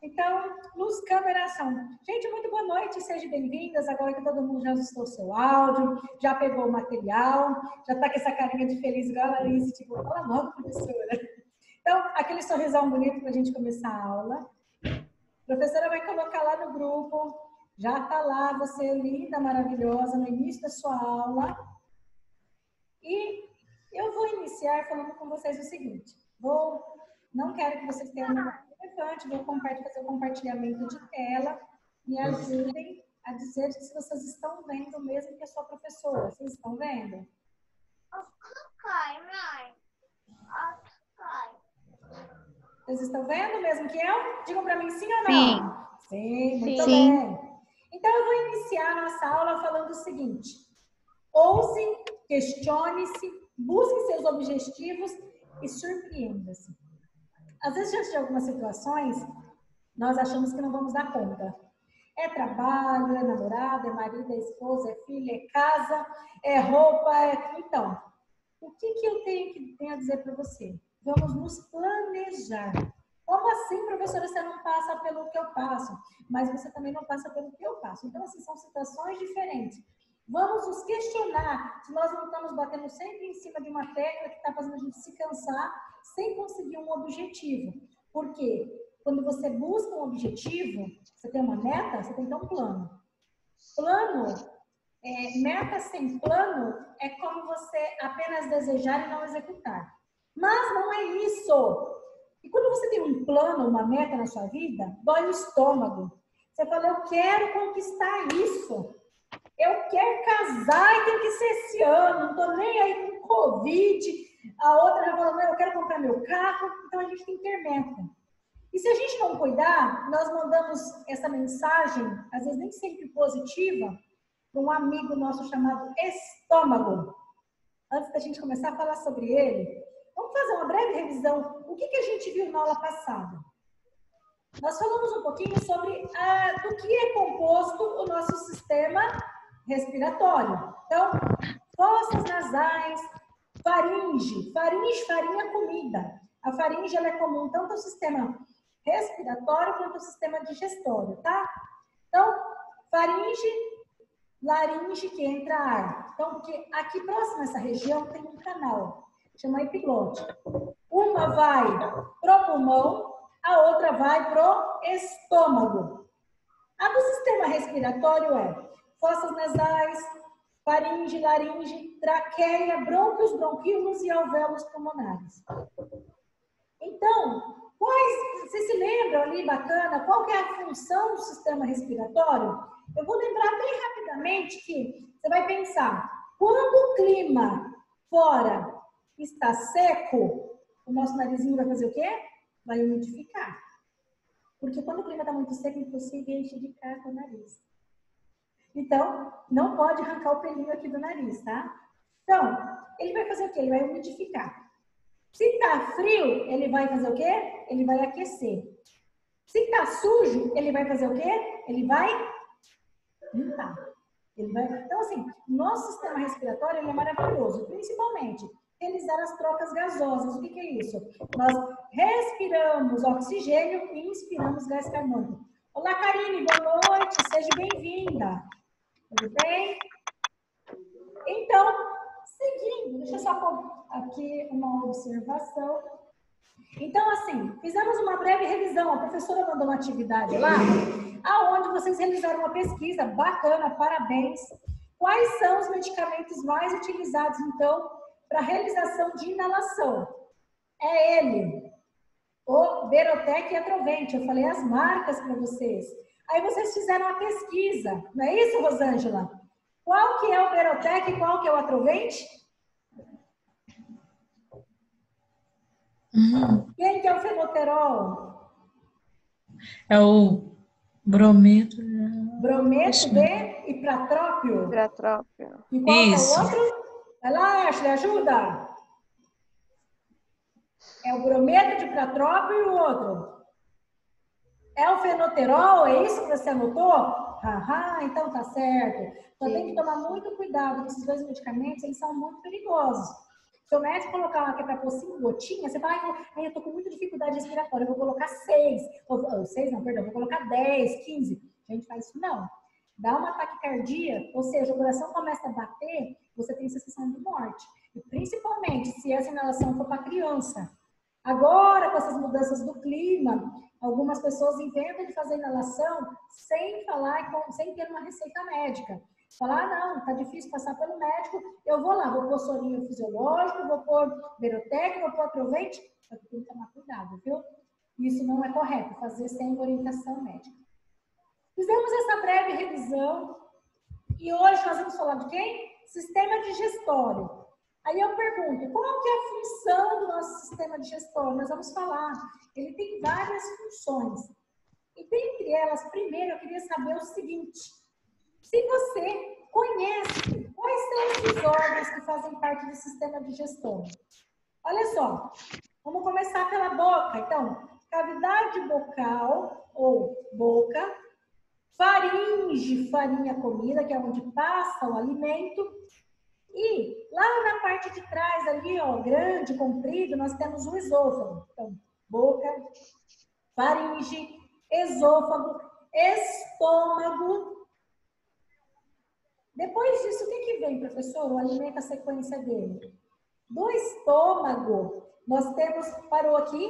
Então, luz, câmera, ação. Gente, muito boa noite, sejam bem-vindas. Agora que todo mundo já ajustou o seu áudio, já pegou o material, já tá com essa carinha de feliz igual a Larissa, tipo, fala logo, professora. Então, aquele sorrisão bonito para a gente começar a aula. A professora vai colocar lá no grupo, já tá lá, você linda, maravilhosa, no início da sua aula. E eu vou iniciar falando com vocês o seguinte, não quero que vocês tenham um elefante, vou fazer o compartilhamento de tela, me ajudem a dizer se vocês estão vendo mesmo que a sua professora. Vocês estão vendo? Vocês estão vendo mesmo que eu? Digam para mim sim ou não? Sim, muito bem. Então, eu vou iniciar a nossa aula falando o seguinte. Ouse, questione-se, busque seus objetivos e surpreenda-se. Às vezes, diante de algumas situações, nós achamos que não vamos dar conta. É trabalho, é namorado, é marido, é esposa, é filha, é casa, é roupa, Então, o que eu tenho a dizer para você? Vamos nos planejar. Como assim, professora, você não passa pelo que eu passo? Mas você também não passa pelo que eu passo. Então, assim, são situações diferentes. Vamos nos questionar se nós não estamos batendo sempre em cima de uma tecla que está fazendo a gente se cansar sem conseguir um objetivo. Por quê? Quando você busca um objetivo, você tem uma meta, você tem que ter um plano. Meta sem plano é como você apenas desejar e não executar. Mas não é isso. E quando você tem um plano, uma meta na sua vida, dói o estômago. Você fala, eu quero conquistar isso. Eu quero casar e tem que ser esse ano. Não estou nem aí com Covid. A outra já falou, não, eu quero comprar meu carro. Então a gente tem que ter meta. E se a gente não cuidar, nós mandamos essa mensagem, às vezes nem sempre positiva, para um amigo nosso chamado estômago. Antes da gente começar a falar sobre ele, vamos fazer uma breve revisão. O que a gente viu na aula passada? Nós falamos um pouquinho sobre do que é composto o nosso sistema respiratório. Então, fossas nasais, faringe, farinha, comida. A faringe ela é comum tanto ao sistema respiratório quanto ao sistema digestório, tá? Então, faringe, laringe, que entra ar. Então, porque aqui próximo a essa região tem um canal, chama epiglote. Uma vai pro pulmão, a outra vai pro estômago. A do sistema respiratório é fossas nasais, faringe, laringe, traqueia, brônquios, bronquíolos e alvéolos pulmonares. Então, vocês se lembram ali, bacana, qual que é a função do sistema respiratório? Eu vou lembrar bem rapidamente que você vai pensar, quando o clima fora está seco, o nosso narizinho vai fazer o quê? Vai umidificar. Porque quando o clima está muito seco, inclusive enche de casca o nariz. Então, não pode arrancar o pelinho aqui do nariz, tá? Então, ele vai fazer o quê? Ele vai umidificar. Se está frio, ele vai fazer o quê? Ele vai aquecer. Se está sujo, ele vai fazer o quê? Ele vai limpar. Então, assim, nosso sistema respiratório ele é maravilhoso, principalmente realizar as trocas gasosas. O que é isso? Nós respiramos oxigênio e inspiramos gás carbônico. Olá, Karine, boa noite, seja bem-vinda. Tudo bem? Então, seguindo, deixa eu só pôr aqui uma observação. Então, assim, fizemos uma breve revisão. A professora mandou uma atividade lá, aonde vocês realizaram uma pesquisa bacana, parabéns. Quais são os medicamentos mais utilizados, então, para a realização de inalação? É ele, o Berotec e Atrovente. Eu falei as marcas para vocês. Aí vocês fizeram a pesquisa, não é isso, Rosângela? Qual que é o Berotec e qual que é o Atrovente? Quem que é o fenoterol? É o brometo. Brometo de ipratrópio. Ipratrópio. E qual que é o Isso. outro? Vai lá, Ashley, ajuda. É o brometo de ipratrópio e o outro? É o fenoterol? É isso que você anotou? Então tá certo. Só tem que tomar muito cuidado com esses dois medicamentos, eles são muito perigosos. Se o médico colocar lá que é para pôr 5 gotinhas, você fala, ai, eu tô com muita dificuldade respiratória, eu vou colocar 6. Ou 6 não, perdão, vou colocar 10, 15. A gente faz isso não. Dá uma taquicardia, ou seja, o coração começa a bater, você tem sensação de morte. E principalmente se essa inalação for para criança. Agora, com essas mudanças do clima, algumas pessoas inventam de fazer inalação sem falar, sem ter uma receita médica. Falar, não, tá difícil passar pelo médico, eu vou lá, vou pôr sorinho fisiológico, vou pôr Berotec, vou pôr Provente, só que tem que tomar cuidado, viu? Isso não é correto, fazer sem orientação médica. Fizemos essa breve revisão e hoje nós vamos falar de quem? Sistema digestório. Aí eu pergunto, qual que é a função do nosso sistema digestório? Nós vamos falar. Ele tem várias funções. E dentre elas, primeiro eu queria saber o seguinte. Se você conhece quais são os órgãos que fazem parte do sistema digestório. Olha só, vamos começar pela boca. Então, cavidade bucal ou boca, faringe, farinha comida, que é onde passa o alimento. E lá na parte de trás, ali, ó, grande, comprido, nós temos o esôfago. Então, boca, faringe, esôfago, estômago. Depois disso, o que vem, professor? O alimento, a sequência dele. Do estômago, nós temos, parou aqui,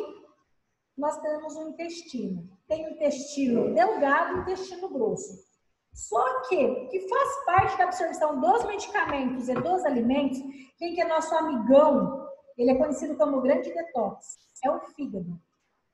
nós temos o intestino. Tem o intestino delgado e o intestino grosso. Só que faz parte da absorção dos medicamentos e dos alimentos, quem que é nosso amigão, ele é conhecido como grande detox, é o fígado.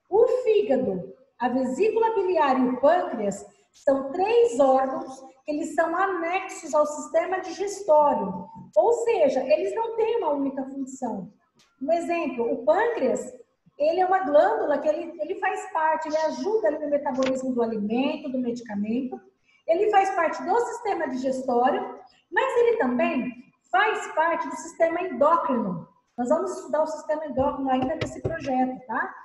O fígado, a vesícula biliar e o pâncreas são 3 órgãos que eles são anexos ao sistema digestório. Ou seja, eles não têm uma única função. Um exemplo, o pâncreas, ele é uma glândula que ele faz parte, ele ajuda ali no metabolismo do alimento, do medicamento. Ele faz parte do sistema digestório, mas ele também faz parte do sistema endócrino. Nós vamos estudar o sistema endócrino ainda nesse projeto, tá?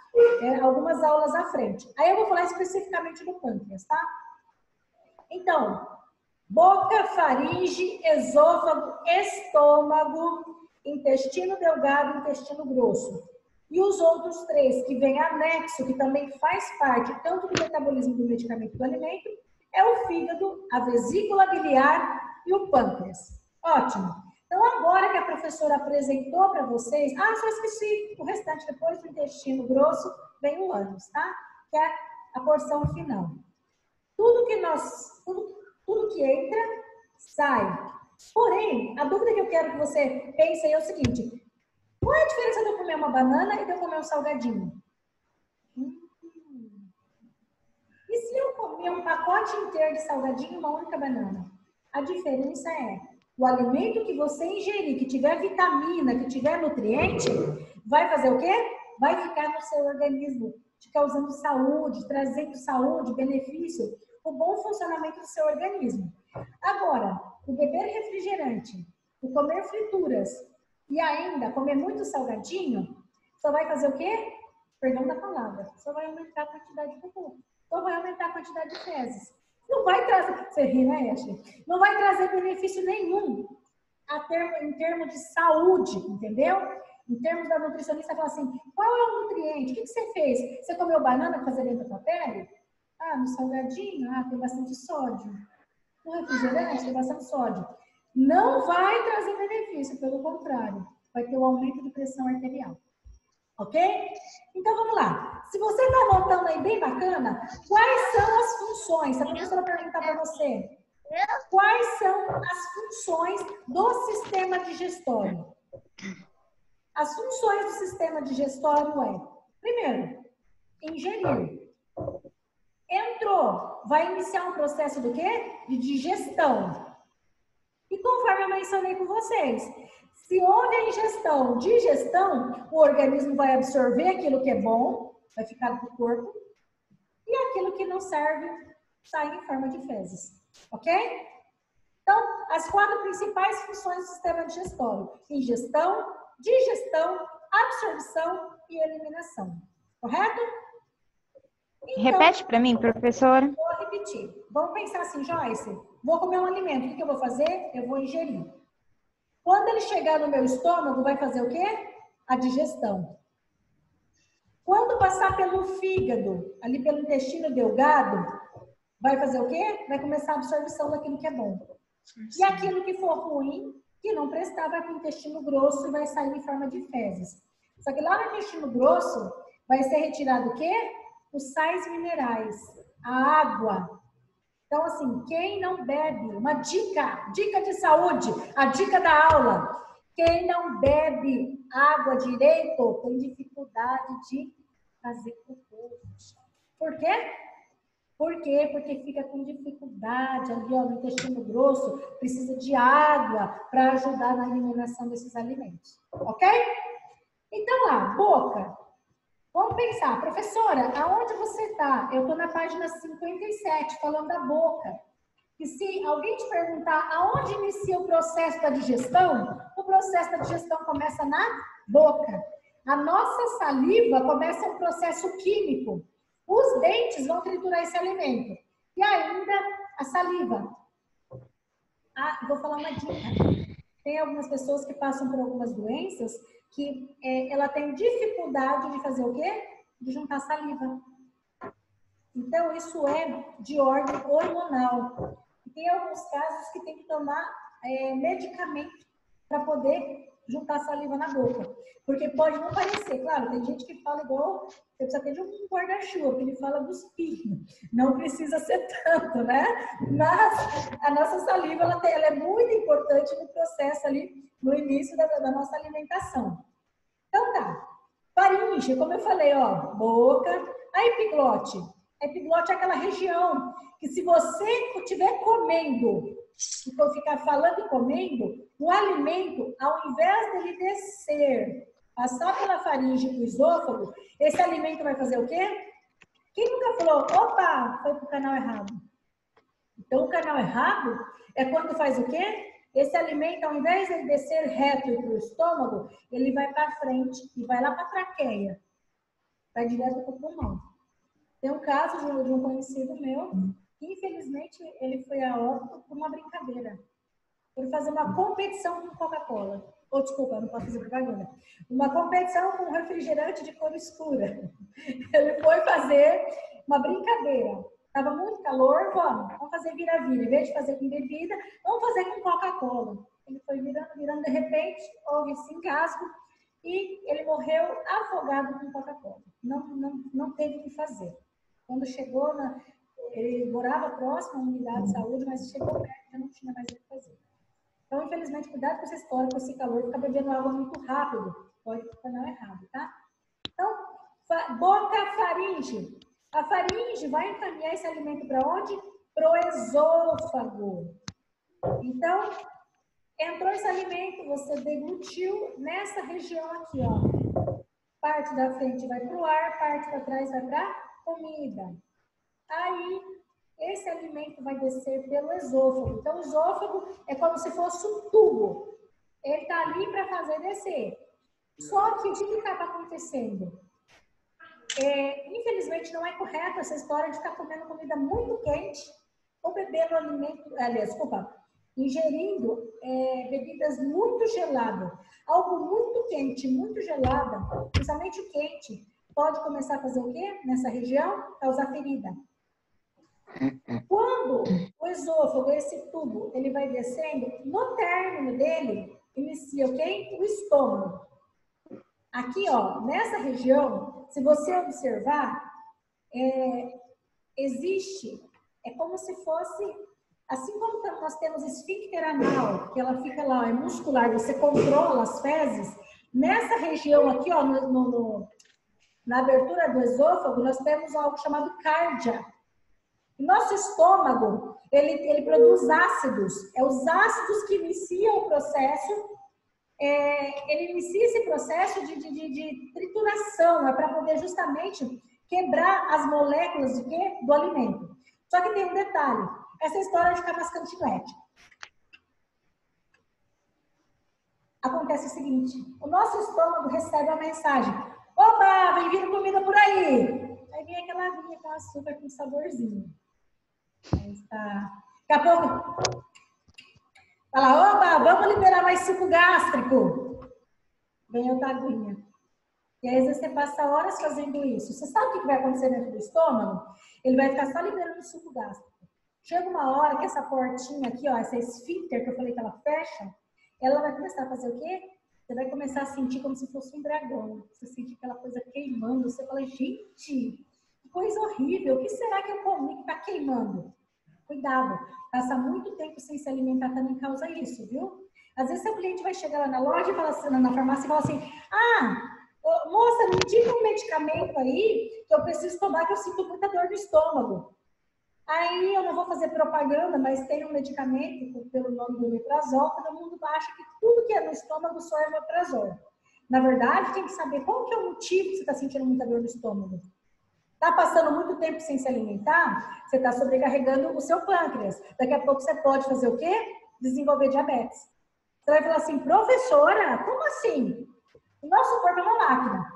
Algumas aulas à frente. Aí eu vou falar especificamente do pâncreas, tá? Então, boca, faringe, esôfago, estômago, intestino delgado, intestino grosso. E os outros 3 que vêm anexo, que também faz parte tanto do metabolismo do medicamento do alimento, é o fígado, a vesícula biliar e o pâncreas. Ótimo. Então, agora que a professora apresentou para vocês... Ah, só esqueci o restante. Depois do intestino grosso, vem o ânus, tá? Que é a porção final. Tudo que entra, sai. Porém, a dúvida que eu quero que você pense aí é o seguinte. Qual é a diferença de eu comer uma banana e de eu comer um salgadinho? E se eu comer um pacote inteiro de salgadinho e uma única banana? A diferença é, o alimento que você ingerir, que tiver vitamina, que tiver nutriente, vai fazer o quê? Vai ficar no seu organismo, te causando saúde, trazendo saúde, benefício, o bom funcionamento do seu organismo. Agora, o beber refrigerante, o comer frituras e ainda comer muito salgadinho, só vai fazer o quê? Perdão da palavra, só vai aumentar a quantidade de cocô. Ou vai aumentar a quantidade de fezes. Não vai trazer, você ri, né, Ashley? Não vai trazer benefício nenhum em termos de saúde, entendeu? Em termos da nutricionista, fala assim, qual é o nutriente? O que você fez? Você comeu banana para fazer bem para a tua pele? Ah, no salgadinho, tem bastante sódio. No refrigerante, tem bastante sódio. Não vai trazer benefício, pelo contrário. Vai ter um aumento de pressão arterial. Ok? Então, vamos lá. Se você está anotando aí bem bacana, quais são as funções? Se a professora perguntar para você, quais são as funções do sistema digestório? As funções do sistema digestório é, primeiro, ingerir. Entrou, vai iniciar um processo do quê? De digestão. E conforme eu mencionei com vocês, se houve a ingestão, digestão, o organismo vai absorver aquilo que é bom, vai ficar para o corpo, e aquilo que não serve sai em forma de fezes. Ok? Então, as 4 principais funções do sistema digestório: ingestão, digestão, absorção e eliminação. Correto? Então, repete para mim, professora. Vou repetir. Vamos pensar assim, Joyce, vou comer um alimento, o que eu vou fazer? Eu vou ingerir. Quando ele chegar no meu estômago, vai fazer o quê? A digestão. Quando passar pelo fígado, ali pelo intestino delgado, vai fazer o quê? Vai começar a absorção daquilo que é bom. E aquilo que for ruim, que não prestar, vai para o intestino grosso e vai sair em forma de fezes. Só que lá no intestino grosso vai ser retirado o quê? Os sais minerais, a água. Então, assim, quem não bebe, uma dica de saúde, a dica da aula, quem não bebe água direito tem dificuldade de fazer cocô. Por quê? Por quê? Porque fica com dificuldade ali, ó, no intestino grosso, precisa de água para ajudar na eliminação desses alimentos. Ok? Então, lá, boca. Vamos pensar, professora, aonde você está? Eu estou na página 57, falando da boca. E se alguém te perguntar aonde inicia o processo da digestão, o processo da digestão começa na boca. A nossa saliva começa um processo químico. Os dentes vão triturar esse alimento. E ainda a saliva. Vou falar uma dica. Tem algumas pessoas que passam por algumas doenças que ela tem dificuldade de fazer o quê? De juntar saliva. Então, isso é de ordem hormonal. E tem alguns casos que tem que tomar medicamento para poder juntar saliva na boca. Porque pode não parecer, claro, tem gente que fala igual, você precisa ter de um guarda-chuva, que ele fala dos pinhos. Não precisa ser tanto, né? Mas a nossa saliva, ela é muito importante no processo ali, no início da nossa alimentação. Então tá, faringe, como eu falei, ó, boca, a epiglote. A epiglote é aquela região que se você estiver comendo, e for ficar falando e comendo, o alimento, ao invés dele descer, passar pela faringe para o esôfago, esse alimento vai fazer o quê? Quem nunca falou, opa, foi para o canal errado? Então, o canal errado é quando faz o quê? Esse alimento, ao invés de ele descer reto e para o estômago, ele vai para frente e vai lá para a traqueia. Vai direto para o pulmão. Tem um caso de um conhecido meu, que infelizmente ele foi a óbito por uma brincadeira. Por fazer uma competição com Coca-Cola. Ou, desculpa, não posso fazer propaganda. Uma competição com refrigerante de cor escura. Ele foi fazer uma brincadeira. Estava muito calor, vamos fazer vira-vira. Em vez de fazer com bebida, vamos fazer com Coca-Cola. Ele foi virando, de repente, houve esse engasgo e ele morreu afogado com Coca-Cola. Não teve o que fazer. Quando chegou, ele morava próximo à unidade de saúde, mas chegou perto, já não tinha mais o que fazer. Então, infelizmente, cuidado com essa história, com esse calor, ficar bebendo água muito rápido. Pode tornar errado, tá? Então, boca, faringe. A faringe vai encaminhar esse alimento para onde? Para o esôfago. Então, entrou esse alimento, você deglutiu nessa região aqui, ó. Parte da frente vai para o ar, parte da trás vai para a comida. Aí, esse alimento vai descer pelo esôfago. Então, o esôfago é como se fosse um tubo. Ele está ali para fazer descer. Só que o que está acontecendo? Infelizmente, não é correto essa história de ficar comendo comida muito quente ou bebendo ingerindo bebidas muito geladas. Algo muito quente, muito gelada, principalmente o quente, pode começar a fazer o quê? Nessa região, causar ferida. Quando o esôfago, esse tubo, ele vai descendo, no término dele, inicia o quê? O estômago. Aqui, ó, nessa região, se você observar, existe, é como se fosse, assim como nós temos esfíncter anal, que ela fica lá, é muscular, você controla as fezes, nessa região aqui, ó, na abertura do esôfago, nós temos algo chamado cárdia. Nosso estômago, ele produz ácidos. É os ácidos que iniciam o processo. Ele inicia esse processo de trituração. É para poder justamente quebrar as moléculas de quê? Do alimento. Só que tem um detalhe. Essa história de ficar mascando chiclete. Acontece o seguinte. O nosso estômago recebe a mensagem. Opa, vem vindo comida por aí. Aí vem aquela aguinha com açúcar com saborzinho. Aí está. Daqui a pouco. Fala, oba, vamos liberar mais suco gástrico. Vem outra aguinha. E aí, às vezes, você passa horas fazendo isso. Você sabe o que vai acontecer dentro do estômago? Ele vai ficar só liberando suco gástrico. Chega uma hora que essa portinha aqui, ó, essa esfíncter que eu falei que ela fecha, ela vai começar a fazer o quê? Você vai começar a sentir como se fosse um dragão. Você sente aquela coisa queimando. Você fala, gente, que coisa horrível. O que será que eu comi que está queimando? Cuidado. Passar muito tempo sem se alimentar também causa isso, viu? Às vezes, seu cliente vai chegar lá na loja e fala assim, na farmácia e fala assim, moça, me diga um medicamento aí que eu preciso tomar, que eu sinto muita dor no estômago. Aí eu não vou fazer propaganda, mas tem um medicamento pelo nome do omeprazol, todo mundo acha que tudo que é no estômago só é omeprazol. Na verdade, tem que saber qual que é o motivo que você está sentindo muita dor no estômago. Está passando muito tempo sem se alimentar, você está sobrecarregando o seu pâncreas. Daqui a pouco você pode fazer o quê? Desenvolver diabetes. Você vai falar assim, professora, como assim? O nosso corpo é uma máquina.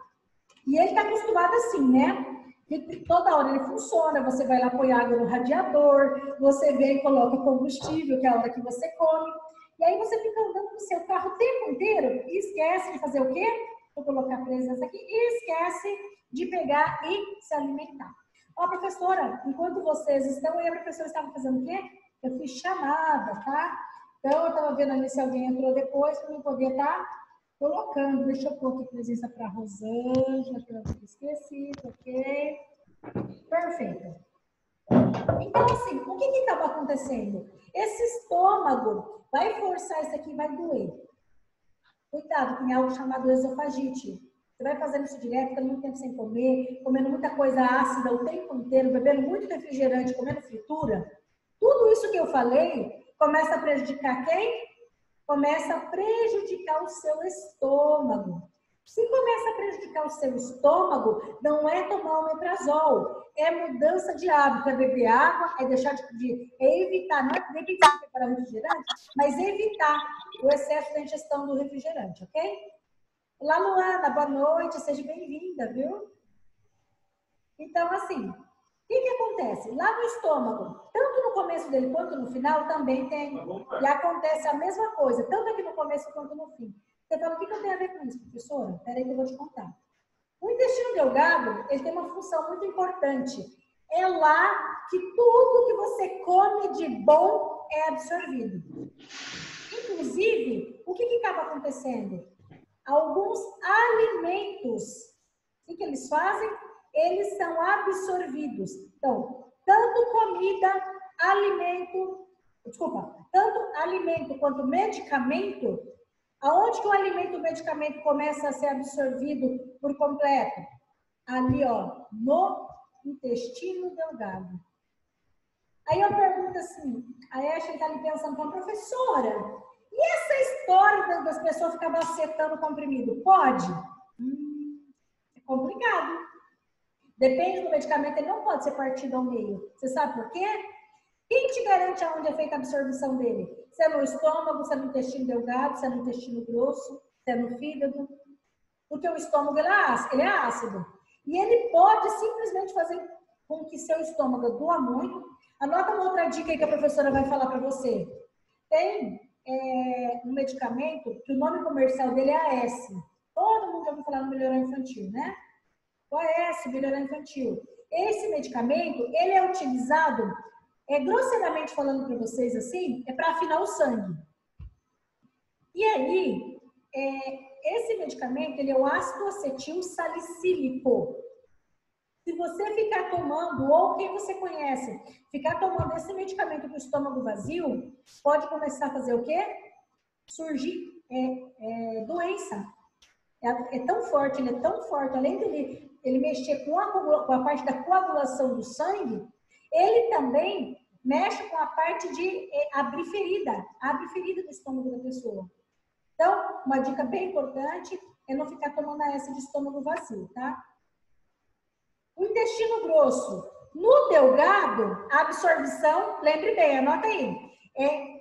E ele está acostumado assim, né? E toda hora ele funciona, você vai lá pôr água no radiador, você vem e coloca combustível, que é a hora que você come. E aí você fica andando no seu carro o tempo inteiro e esquece de fazer o quê? Vou colocar a presença aqui e esquece de pegar e se alimentar. Ó, professora, enquanto vocês estão aí, a professora estava fazendo o quê? Eu fui chamada, tá? Então, eu estava vendo ali se alguém entrou depois, para eu poder estar colocando. Deixa eu pôr aqui presença para a Rosângela, que eu não esqueci, ok? Perfeito. Então, assim, o que estava acontecendo? Esse estômago vai forçar isso aqui, vai doer. Cuidado, tem algo chamado esofagite. Você vai fazendo isso direto, ficando muito tempo sem comer, comendo muita coisa ácida o tempo inteiro, bebendo muito refrigerante, comendo fritura. Tudo isso que eu falei começa a prejudicar quem? Começa a prejudicar o seu estômago. Se começa a prejudicar o seu estômago, não é tomar omeprazol, é mudança de hábito, é beber água, é deixar é evitar, não é nem precisar preparar refrigerante, mas evitar o excesso da ingestão do refrigerante, ok? Olá, Luana, boa noite, seja bem-vinda, viu? Então, assim, o que acontece? Lá no estômago, tanto no começo dele quanto no final, também tem. E acontece a mesma coisa, tanto aqui no começo quanto no fim. Você fala, o que eu tenho a ver com isso, professora? Peraí que eu vou te contar. O intestino delgado, ele tem uma função muito importante. É lá que tudo que você come de bom é absorvido. Inclusive, o que acaba acontecendo? Alguns alimentos, o que eles fazem? Eles são absorvidos. Então, tanto alimento quanto medicamento, aonde que o alimento e o medicamento começa a ser absorvido por completo? Ali, ó, no intestino delgado. Aí eu pergunto assim, a Ashley está ali pensando com a professora, e essa história das pessoas ficar macetando o comprimido, pode? É complicado. Depende do medicamento, ele não pode ser partido ao meio. Você sabe por quê? Quem te garante aonde é feita a absorção dele? Se é no estômago, se é no intestino delgado, se é no intestino grosso, se é no fígado. Porque o estômago ele é ácido. E ele pode simplesmente fazer com que seu estômago doa muito. Anota uma outra dica aí que a professora vai falar para você. Tem um medicamento que o nome comercial dele é AS. Todo mundo já ouviu falar no melhorar infantil, né? O AS, melhorar infantil. Esse medicamento, ele é utilizado, grosseiramente falando para vocês assim, é para afinar o sangue. E aí, esse medicamento, ele é o ácido acetil salicílico. Se você ficar tomando, ou quem você conhece, ficar tomando esse medicamento para o estômago vazio, pode começar a fazer o quê? Surgir doença. É tão forte, ele é tão forte, além dele ele mexer com a parte da coagulação do sangue, ele também mexe com a parte de abrir ferida do estômago da pessoa. Então, uma dica bem importante é não ficar tomando essa de estômago vazio, tá? O intestino grosso. No delgado, a absorção, lembre bem, anota aí, é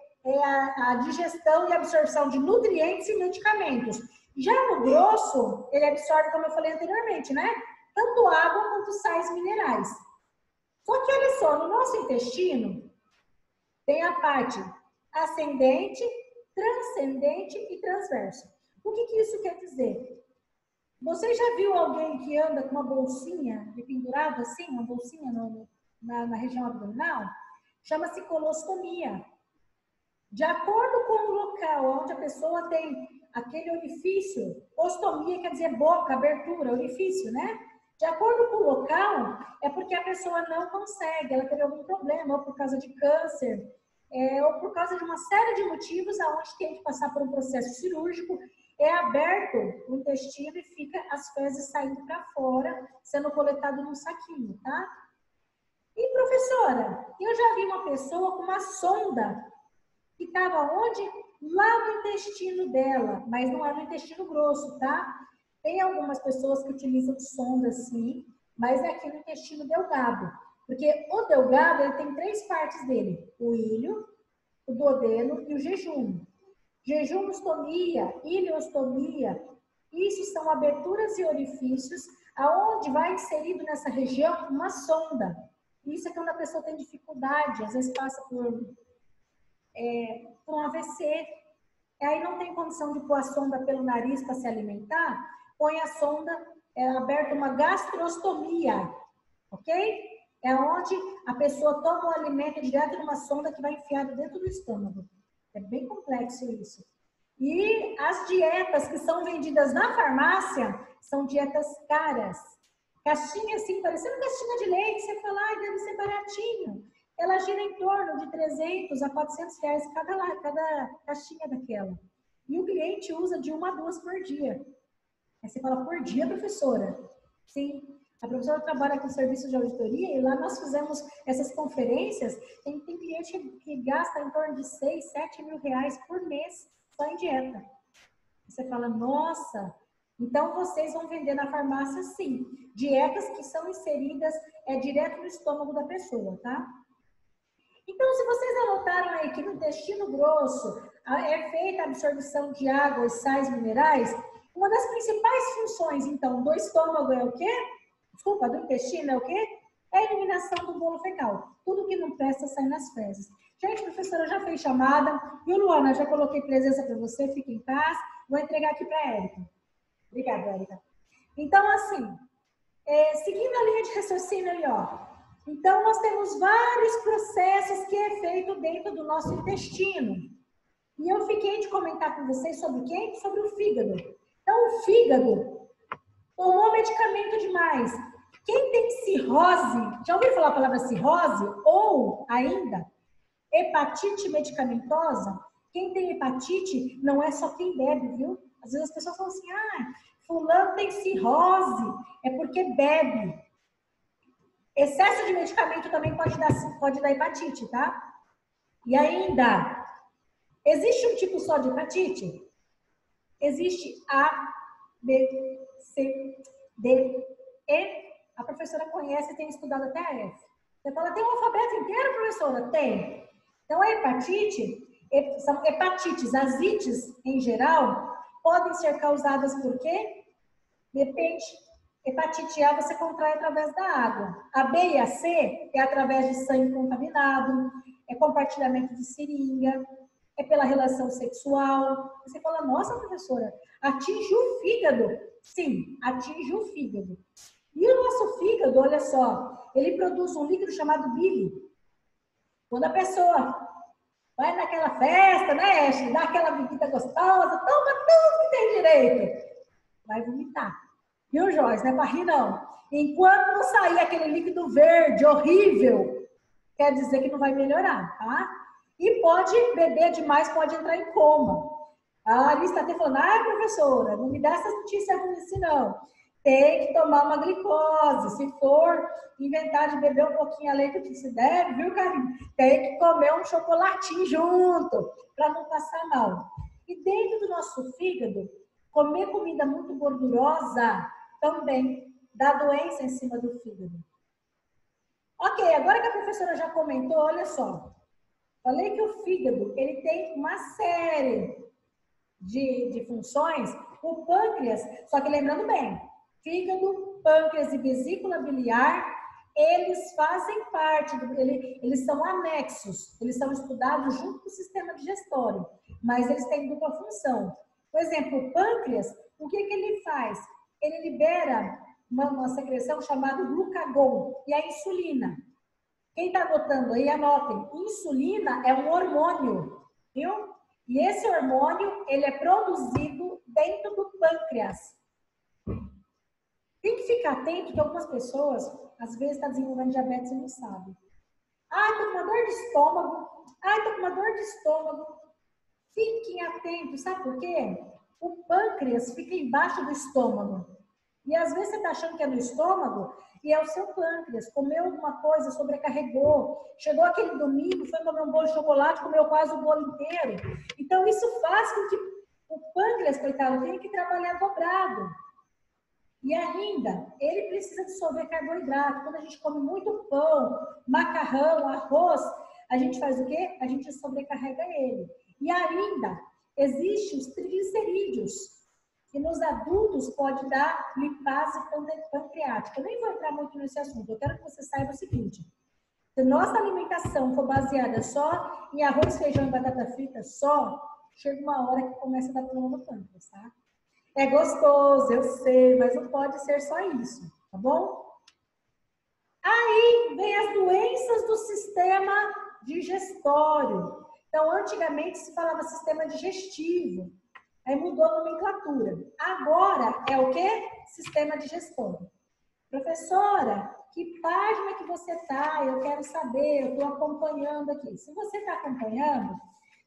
a digestão e absorção de nutrientes e medicamentos. Já no grosso, ele absorve, como eu falei anteriormente, né? Tanto água quanto sais minerais. Só que olha só, no nosso intestino tem a parte ascendente transcendente e transverso. O que isso quer dizer? Você já viu alguém que anda com uma bolsinha pendurada assim, uma bolsinha na região abdominal? Chama-se colostomia. De acordo com o local onde a pessoa tem aquele orifício, ostomia quer dizer boca, abertura, orifício, né? De acordo com o local, é porque a pessoa não consegue, ela teve algum problema, ou por causa de câncer, ou por causa de uma série de motivos, aonde tem que passar por um processo cirúrgico, é aberto o intestino e fica as fezes saindo para fora, sendo coletado num saquinho, tá? E professora, eu já vi uma pessoa com uma sonda que estava onde? Lá no intestino dela, mas não é no intestino grosso, tá? Tem algumas pessoas que utilizam sonda sim, mas é aqui no intestino delgado. Porque o delgado, ele tem 3 partes dele. O ilho, o duodeno e o jejum. Jejumostomia, ileostomia, isso são aberturas e orifícios aonde vai inserido nessa região uma sonda. Isso é quando a pessoa tem dificuldade, às vezes passa por um AVC, aí não tem condição de pôr a sonda pelo nariz para se alimentar, põe a sonda, aberta uma gastrostomia, ok? É onde a pessoa toma o alimento direto numa sonda que vai enfiado dentro do estômago. É bem complexo isso. E as dietas que são vendidas na farmácia são dietas caras. Caixinha assim, parecendo caixinha de leite, você fala, ai, deve ser baratinho. Ela gira em torno de 300 a 400 reais cada caixinha daquela. E o cliente usa de 1 a 2 por dia. Aí você fala, por dia, professora? Sim. A professora trabalha com serviço de auditoria e lá nós fizemos essas conferências. Tem cliente que gasta em torno de 6, 7 mil reais por mês só em dieta. Você fala, nossa, então vocês vão vender na farmácia sim. Dietas que são inseridas direto no estômago da pessoa, tá? Então, se vocês anotaram aí que no intestino grosso é feita a absorção de água e sais minerais, uma das principais funções, então, do estômago é o quê? Desculpa, do intestino é o quê? É a eliminação do bolo fecal. Tudo que não presta sai nas fezes. Gente, professora, já fez chamada. E Luana, já coloquei presença para você, fique em paz. Vou entregar aqui para a Érica. Obrigada, Érica. Então, assim, seguindo a linha de raciocínio ali, ó. Então, nós temos vários processos que é feito dentro do nosso intestino. E eu fiquei de comentar com vocês sobre quem? Sobre o fígado. Então, o fígado tomou medicamento demais. Quem tem cirrose, já ouviu falar a palavra cirrose? Ou ainda, hepatite medicamentosa? Quem tem hepatite não é só quem bebe, viu? Às vezes as pessoas falam assim, fulano tem cirrose, é porque bebe. Excesso de medicamento também pode dar hepatite, tá? E ainda, existe um tipo só de hepatite? Existe A, B, C, D, E. A professora conhece e tem estudado até a F. Você fala, tem um alfabeto inteiro, professora? Tem. Então, a hepatite, são hepatites, as ites em geral, podem ser causadas por quê? Depende. Hepatite A você contrai através da água. A B e a C é através de sangue contaminado, é compartilhamento de seringa, é pela relação sexual. Você fala, nossa, professora, atinge o fígado. Sim, atinge o fígado. E o nosso fígado, olha só, ele produz um líquido chamado bile. Quando a pessoa vai naquela festa, né, Ashley, dá aquela bebida gostosa, toma tudo que tem direito, vai vomitar. Viu, Joyce? Não é para rir, não. Enquanto não sair aquele líquido verde horrível, quer dizer que não vai melhorar, tá? E pode beber demais, pode entrar em coma. A Larissa está até falando, professora, não me dá essa notícia ruim assim, não. Tem que tomar uma glicose. Se for inventar de beber um pouquinho além do que se deve, viu, Karine? Tem que comer um chocolatinho junto, para não passar mal. E dentro do nosso fígado, comer comida muito gordurosa também dá doença em cima do fígado. Ok, agora que a professora já comentou, olha só. Falei que o fígado, ele tem uma série de funções. O pâncreas, só que lembrando bem, fígado, pâncreas e vesícula biliar, eles fazem parte, eles são anexos, eles são estudados junto com o sistema digestório. mas eles têm dupla função. Por exemplo, o pâncreas, o que ele faz? Ele libera uma secreção chamada glucagon, e a insulina. Quem está anotando aí, anotem. Insulina é um hormônio, viu? E esse hormônio, ele é produzido dentro do pâncreas. Tem que ficar atento que algumas pessoas, às vezes, estão desenvolvendo diabetes e não sabem. Ah, tô com uma dor de estômago. Ah, tô com uma dor de estômago. Fiquem atentos, sabe por quê? O pâncreas fica embaixo do estômago. E às vezes você está achando que é no estômago e é o seu pâncreas. Comeu alguma coisa, sobrecarregou. Chegou aquele domingo, foi comer um bolo de chocolate, comeu quase o bolo inteiro. Então isso faz com que o pâncreas, coitado, tenha que trabalhar dobrado. E ainda, ele precisa dissolver carboidrato. Quando a gente come muito pão, macarrão, arroz, a gente faz o quê? A gente sobrecarrega ele. E ainda, existem os triglicerídeos, que nos adultos pode dar lipase pancreática. Eu nem vou entrar muito nesse assunto, eu quero que você saiba o seguinte. Se nossa alimentação for baseada só em arroz, feijão e batata frita só, chega uma hora que começa a dar problema no pâncreas, tá? É gostoso, eu sei, mas não pode ser só isso, tá bom? Aí vem as doenças do sistema digestório. Então, antigamente se falava sistema digestivo. Aí mudou a nomenclatura. Agora é o quê? Sistema digestório. Professora, que página que você está? Eu quero saber, eu estou acompanhando aqui. Se você está acompanhando,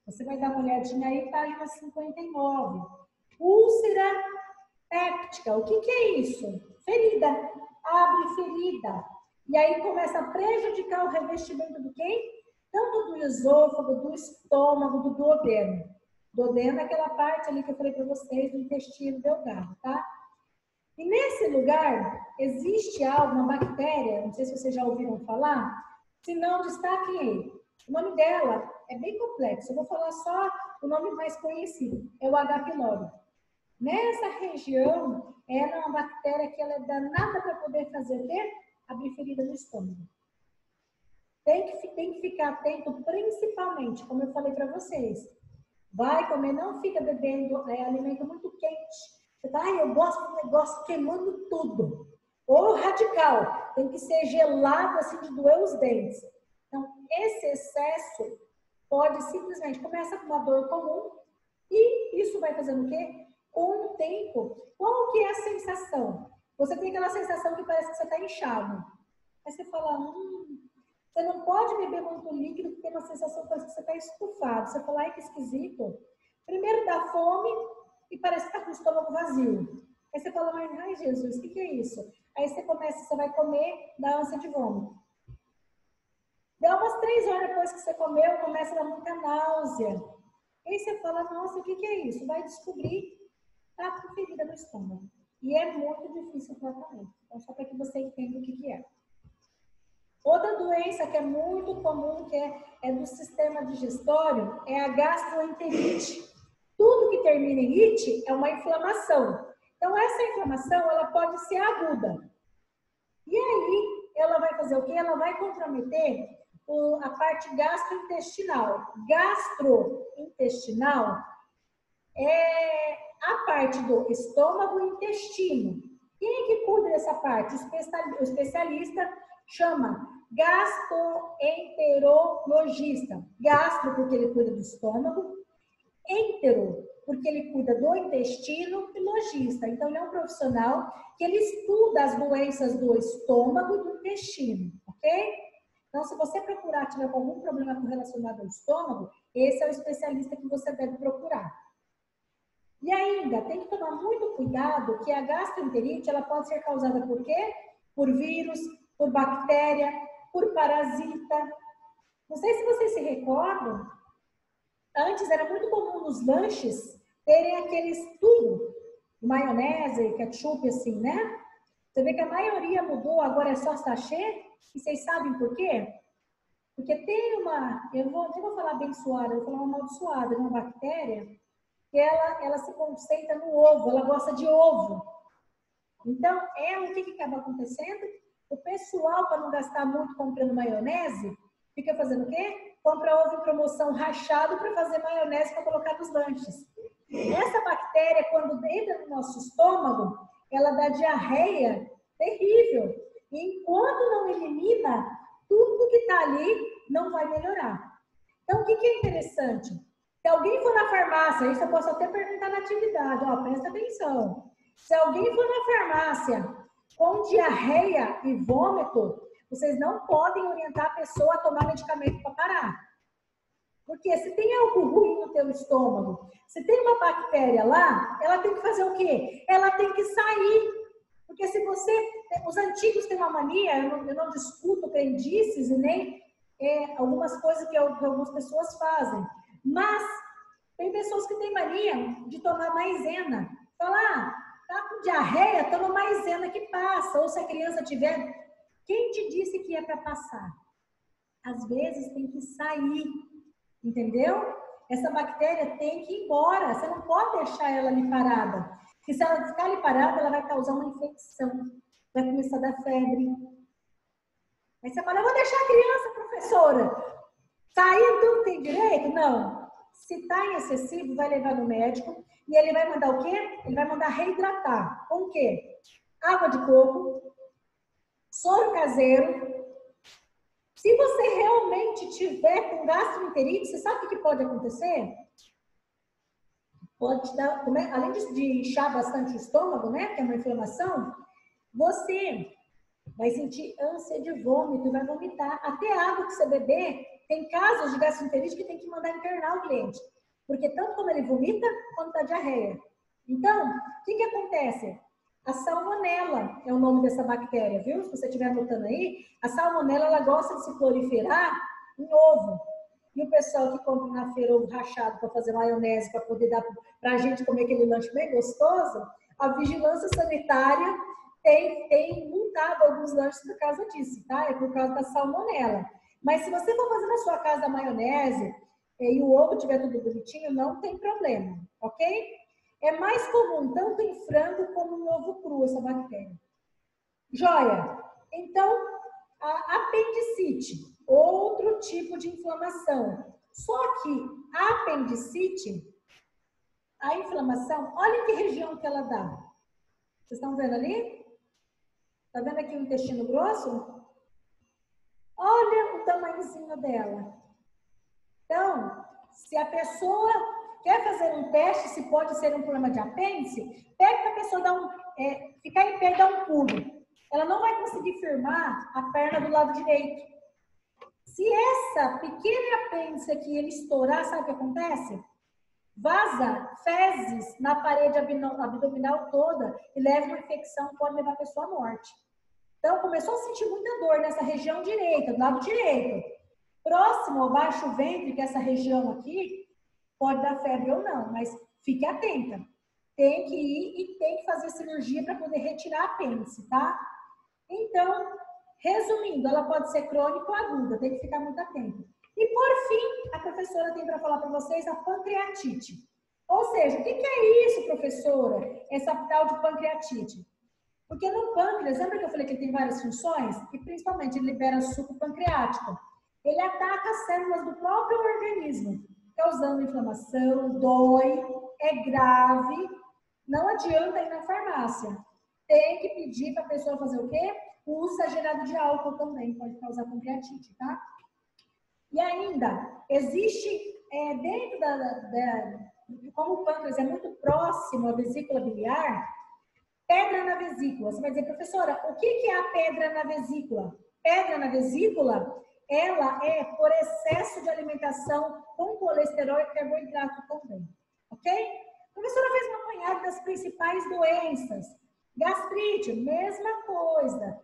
você vai dar uma olhadinha aí, página 59. Úlcera péptica. O que é isso? Ferida. Abre ferida. E aí começa a prejudicar o revestimento do quê? Tanto do esôfago, do estômago, do duodeno. Duodeno é aquela parte ali que eu falei para vocês, do intestino delgado, tá? E nesse lugar, existe alguma bactéria, não sei se vocês já ouviram falar, se não, destaquem aí. O nome dela é bem complexo, eu vou falar só o nome mais conhecido, é o H. pylori. Nessa região, ela é uma bactéria que ela é danada para poder fazer o quê? Abrir ferida no estômago. Tem que ficar atento, principalmente, como eu falei para vocês. Vai comer, não fica bebendo alimento muito quente. Você fala, eu gosto do negócio queimando tudo. Ou radical, tem que ser gelado assim de doer os dentes. Então, esse excesso pode simplesmente começar com uma dor comum e isso vai fazendo o quê? Com o tempo, qual que é a sensação? Você tem aquela sensação que parece que você está inchado. Aí você fala, você não pode beber muito líquido porque tem uma sensação que parece que você está estufado. Você fala, ai que esquisito. Primeiro dá fome e parece que está com o estômago vazio. Aí você fala, ai Jesus, o que é isso? Aí você vai comer, dá ânsia de vômito. Dá umas 3 horas depois que você comeu, começa a dar muita náusea. Aí você fala, nossa, o que é isso? Vai descobrir, tá com ferida no estômago. E é muito difícil o tratamento. Então, só para que você entenda o que é. Outra doença que é muito comum, que é do sistema digestório, é a gastroenterite. Tudo que termina em ite é uma inflamação. Então, essa inflamação, ela pode ser aguda. E aí, ela vai fazer o quê? Ela vai comprometer a parte gastrointestinal. Gastrointestinal é a parte do estômago e intestino. Quem é que cuida dessa parte? O especialista chama gastroenterologista. Gastro, porque ele cuida do estômago. Entero, porque ele cuida do intestino, e logista. Então, ele é um profissional que ele estuda as doenças do estômago e do intestino, ok? Então, se você procurar, tiver algum problema relacionado ao estômago, esse é o especialista que você deve procurar. E ainda, tem que tomar muito cuidado que a gastroenterite, ela pode ser causada por quê? Por vírus, por bactéria, por parasita. Não sei se vocês se recordam, antes era muito comum nos lanches terem aqueles tudo, maionese, ketchup, assim, né? Você vê que a maioria mudou, agora é só sachê. E vocês sabem por quê? Porque tem nem vou falar abençoada, eu vou falar uma amaldiçoada, uma bactéria, que ela se concentra no ovo, ela gosta de ovo. Então, o que acaba acontecendo? O pessoal, para não gastar muito comprando maionese, fica fazendo o quê? Compra ovo em promoção rachado para fazer maionese para colocar nos lanches. Essa bactéria, quando entra no nosso estômago, ela dá diarreia terrível. E enquanto não elimina, tudo que está ali não vai melhorar. Então, o que é interessante? Se alguém for na farmácia, isso eu posso até perguntar na atividade, ó, presta atenção. Se alguém for na farmácia com diarreia e vômito, vocês não podem orientar a pessoa a tomar medicamento para parar. Porque se tem algo ruim no teu estômago, se tem uma bactéria lá, ela tem que fazer o quê? Ela tem que sair. Porque se você... Os antigos têm uma mania, eu não discuto crendices e nem algumas coisas que algumas pessoas fazem. Mas tem pessoas que têm mania de tomar maisena. Falar, tá com diarreia, toma maisena que passa. Ou se a criança tiver... Quem te disse que é para passar? Às vezes tem que sair. Entendeu? Essa bactéria tem que ir embora. Você não pode deixar ela ali parada. Porque se ela ficar ali parada, ela vai causar uma infecção. Vai começar a dar febre. Aí você fala, eu vou deixar a criança, professora. Sair tudo tem direito? Não. Se está em excessivo, vai levar no médico. E ele vai mandar o quê? Ele vai mandar reidratar. Com o quê? Água de coco, soro caseiro. Se você realmente tiver com gastroenterite, você sabe o que pode acontecer? Pode te dar, além de inchar bastante o estômago, né, que é uma inflamação, você vai sentir ânsia de vômito e vai vomitar. Até a água que você beber, tem casos de gastroenterite que tem que mandar internar o cliente. Porque tanto como ele vomita, quanto dá diarreia. Então, o que acontece? A salmonela é o nome dessa bactéria, viu? Se você estiver anotando aí, a salmonela, ela gosta de se proliferar em ovo. E o pessoal que compra na feira ovo rachado para fazer maionese, para poder dar para a gente comer aquele lanche bem gostoso, a vigilância sanitária tem multado alguns lanches por causa disso, tá? É por causa da salmonela. Mas se você for fazer na sua casa a maionese e o ovo tiver tudo bonitinho, não tem problema, ok? É mais comum tanto em frango como em ovo cru essa bactéria. Joia! Então, a apendicite, outro tipo de inflamação. Só que a apendicite, a inflamação, olha em que região que ela dá. Vocês estão vendo ali? Tá vendo aqui o intestino grosso? Olha o tamanhozinho dela. Então, se a pessoa quer fazer um teste, se pode ser um problema de apêndice, pede para a pessoa ficar em pé e dar um pulo. Ela não vai conseguir firmar a perna do lado direito. Se essa pequena apêndice aqui ele estourar, sabe o que acontece? Vaza fezes na parede abdominal toda e leva uma infecção, pode levar a pessoa à morte. Então, começou a sentir muita dor nessa região direita, do lado direito. Próximo ao baixo ventre, que é essa região aqui, pode dar febre ou não, mas fique atenta. Tem que ir e tem que fazer cirurgia para poder retirar a apêndice, tá? Então, resumindo, ela pode ser crônica ou aguda, tem que ficar muito atenta. E por fim, a professora tem para falar para vocês a pancreatite. Ou seja, o que é isso, professora? Essa tal de pancreatite. Porque no pâncreas, lembra que eu falei que ele tem várias funções? E principalmente ele libera suco pancreático. Ele ataca as células do próprio organismo, causando inflamação, dói, é grave. Não adianta ir na farmácia. Tem que pedir para a pessoa fazer o quê? O uso exagerado de álcool também pode causar pancreatite, tá? E ainda, existe dentro como o pâncreas é muito próximo à vesícula biliar, pedra na vesícula. Você vai dizer, professora, o que é a pedra na vesícula? Pedra na vesícula, ela é por excesso de alimentação com colesterol e carboidrato também, ok? A professora fez um apanhado das principais doenças. Gastrite, mesma coisa.